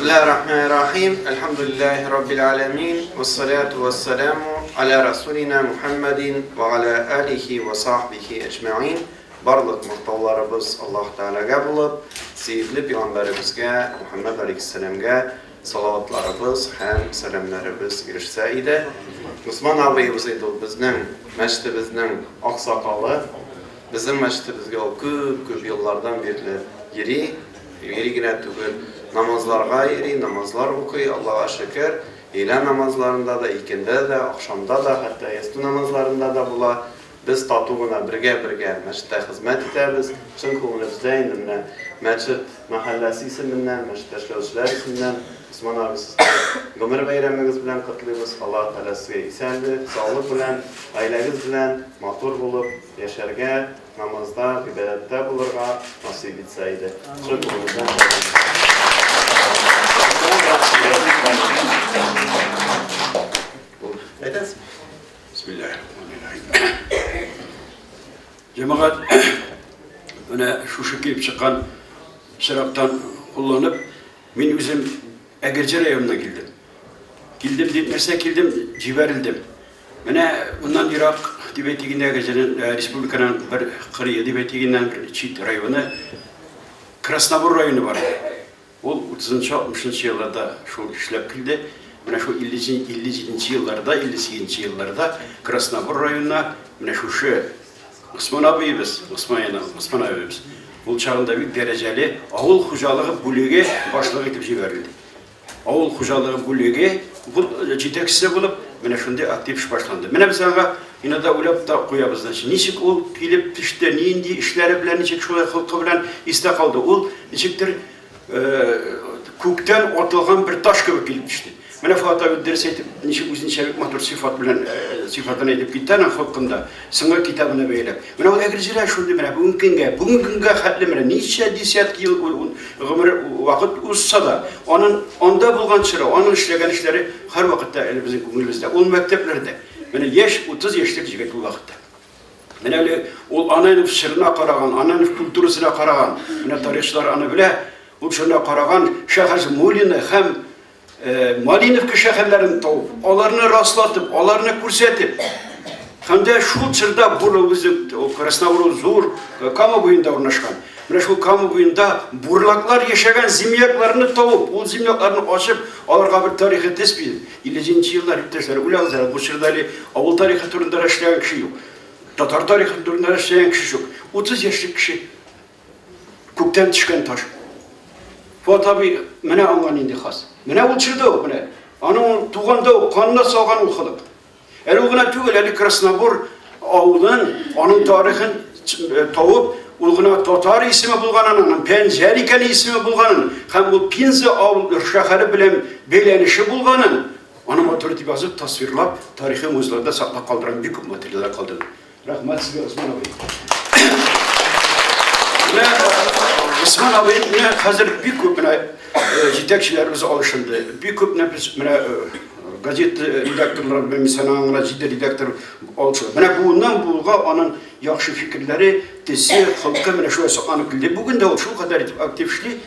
Bismillahirrahmanirrahim. Elhamdülillahi Rabbil alemin. Vessalatu vesselamu ala Resulina Muhammedin ve ala alihi ve sahbihi ecma'in. Barlık muhtalarımız Allah Teala'ga bulup, sevgili Peygamberimizge Muhammed Aleyhisselam'ga salavatlarımız hem selamlarımız girişse idi. Osman ağabeyimiz idi bizning mescidimizning oqsoqoli. Bizim mescidimizge köp yıllardan beri yerigine tugul namazlarga yeri, namazlar okuy, Allah'a şükür. İlan namazlarında da, ikindi de, akşamda da, hatta yastı namazlarında da bula. Biz tatuguna birge mescidde hizmet ederiz. Çünkü bizde indimden mescid mahallesi isiminden, mescid teşkilatçılar isiminden Osman abi sizde ömür bayramınız bilen kutluyoruz. Allah Teala size isenlik, sağlık bilen, aileniz bilen matur bulup yaşarga, namazda, ibadette bulurga nasip etseydi. Şükürümüzden ederiz. Bismillahirrahmanirrahim. Cemaat, öne şu şekilde çıkan şaraptan kullanıp, ben bizim Egerce rayonuna girdim. Girdim, ciberildim. Bana bundan Irak Tibeti'nin Egerce'nin, Respublika'nın bir kırığı, Tibeti'nin bir çiğit rayonu, Krasnabur rayonu var. O 30-60 yıllarda şu işlep girdi. Bana şu 50. yıllarda, 58. yıllarda Krasnabur rayonuna, bana şu Osman abimiz, bu çağında bir dereceli avul hucalığı bölüge başlığı edip jiberildi. Avul hucalığı bölüge bu yetekçisi bulup, bana şunda aktif iş başlandı. Bana biz sana yine de uylap da koyabızdan. Niçik o gelip işte neyindi işleri bilen, niçik şöyle halkı bilen iste kaldı. O niçiktir kökten atılgan bir taş gibi gelip düştü. Bana Fuat abi ders edip, niçik uzun çevik motor sıfatını edip gittiğinin hakkında sınır kitabını beylep. Bana o egerciler şurada bana bugün günge hatli bana niçe disiyat yıl vakit uzsa da onda bulgan çıra, onun işlegen işleri her vakitte elimizin kumulumuzda, onun mekteplerde. Bana 30 yaşlık jigit bu vakitte. Bana öyle ananın sırrına karagan, ananın kültürüsüne karagan, bana tarihçiler anı bile o şuna karagan şehir Mulini hem Malinivki şehirlerini tavıp, onlarını rastlatıp, onlarını kursetip, hem de şu çırda bizim Krasnavur'un zor kamu boyunda ornaşkan. Şu kamu boyunda burlaklar yaşayan zimyaklarını tavıp, o zimyaklarını açıp, onlarga bir tarihi tespit edip, 50. yıllar ipteşleri, ulağızlar, bu çırda avul tarihi turunda yaşayan kişi yok. Tatar tarihi turunda yaşayan kişi yok. 30 yaşlı kişi, kökten çıkan taş. Fuat abi, mene angan indi khas. Mene uçurdu o, mene. Anın tuğanda o, kanına salgan o kılık. Eli uğuna tügül, eli Krasnabur avulun, onun tarihin tavup, uğuna Tatar ismi bulganının, Penjeriken ismi bulganın, hem bu Pinzi şehri bilen beylenişi bulganın, onun otoriti bazı tasvirlap, tarihi muzlarda sakla kaldıran büyük materyaller kaldırdı. Rahmet size Osman abi. Osman abi hazır bir köpüne yetekçilerimiz alışıldı. Bir köpüne biz gazete redaktörler ve misanağına ciddi redaktör alışıldı. Bundan bulga onun yaxşı fikirleri, tesi, halkı şu anı bildi. Bugün de şu kadar aktifli.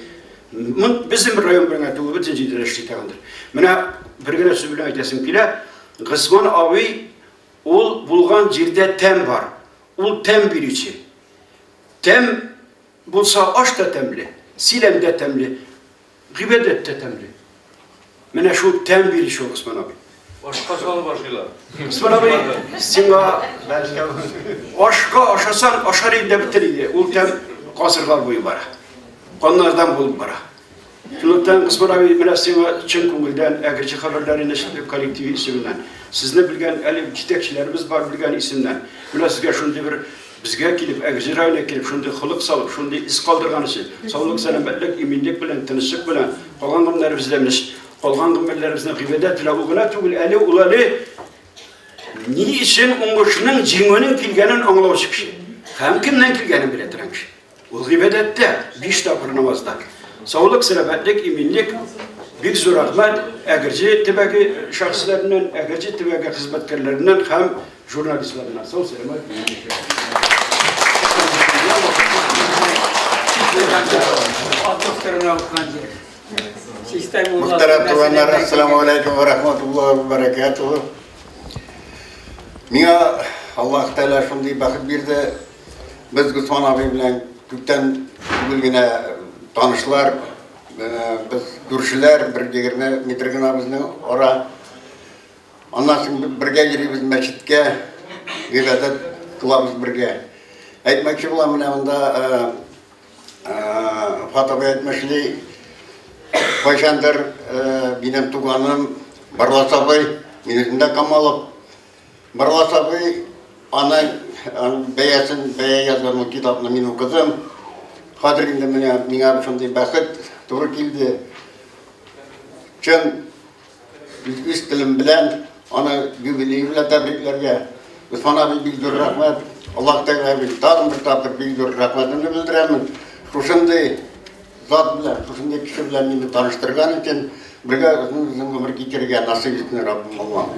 Bizim rayon birine doğru ciddi reşitliğindir. Bir güne söz bilen aytasım ki, Osman abi ol bulgan cirde tem var. Ol tem bir içi. Tem bulsa aş da temli, silem de temli, gıybet de temli. Mene şu tem bir iş Osman abi. Başka salı başıyla. Osman abi, singa aşka aşasan aşarıyla bitiriydi. O tem kasırlar boyu bara. Kanlardan bulup bara. Şundan Osman abi, mene singa Çınkungul'dan, Egerci haberleri neşriyat kolektivi isminden. Siz ne bilgen, yetekçilerimiz var bilgen isimden. Mene sizge şunda bir bizge gelip, Egerci rayona gelip, şunda hılık salıp, şunda iz kaldırgan için, sağlık, selametlik, eminlik bilen, tınışık bilen, kalan günler bizlemiş, kalan günlerimizdeki gıbedet bile uğuna tügül, eli ulalı, ni için onuşunun, cingönün kilgenin anlavucu kişi. Hem kimden kilgenin bile diren kişi. O gıbedette, beş dakika namazda. Sağlık, selametlik, eminlik, büyük zor rahmet, Egerci tibaki şahslarından, Egerci tibaki hizmetkarlarından, hem jurnalistlerden. Sağ ol, selamet. Doktoruna okunan Muhterem tuğanlar, Esselamu Aleyküm ve Rahmetullahi ve Berekatuhu. Mina Allah Teala şunday bakıp bir de biz Gusman abi bilen kökten bilgine tanışlar, biz görüşüler bir yerine mitirgin abimizin ora. Ondan sonra birge giriyoruz meçitke, ibadet kılabız birge. Aytmakçı bulan bile onda Fatih etmişliği Başandır benim tuğanım Barlas abi, miniminde Kamalov. Barlas abi ana beye yazgan o kitabını men okudum. Hazırında mene şunday bakıt doğru geldi. Çün üst dilim bilen ana güveliği bilen tebriklerge. Osman abi bildir rahmet. Allah Teala bir tadım bir tatır bildir rahmetini bildiremin. Şuşunday zat bilen, şuşunday kişi bilen beni tanıştırgan için birge uzun ömür geçirgen nasip etsin Rabbim Allah'ım.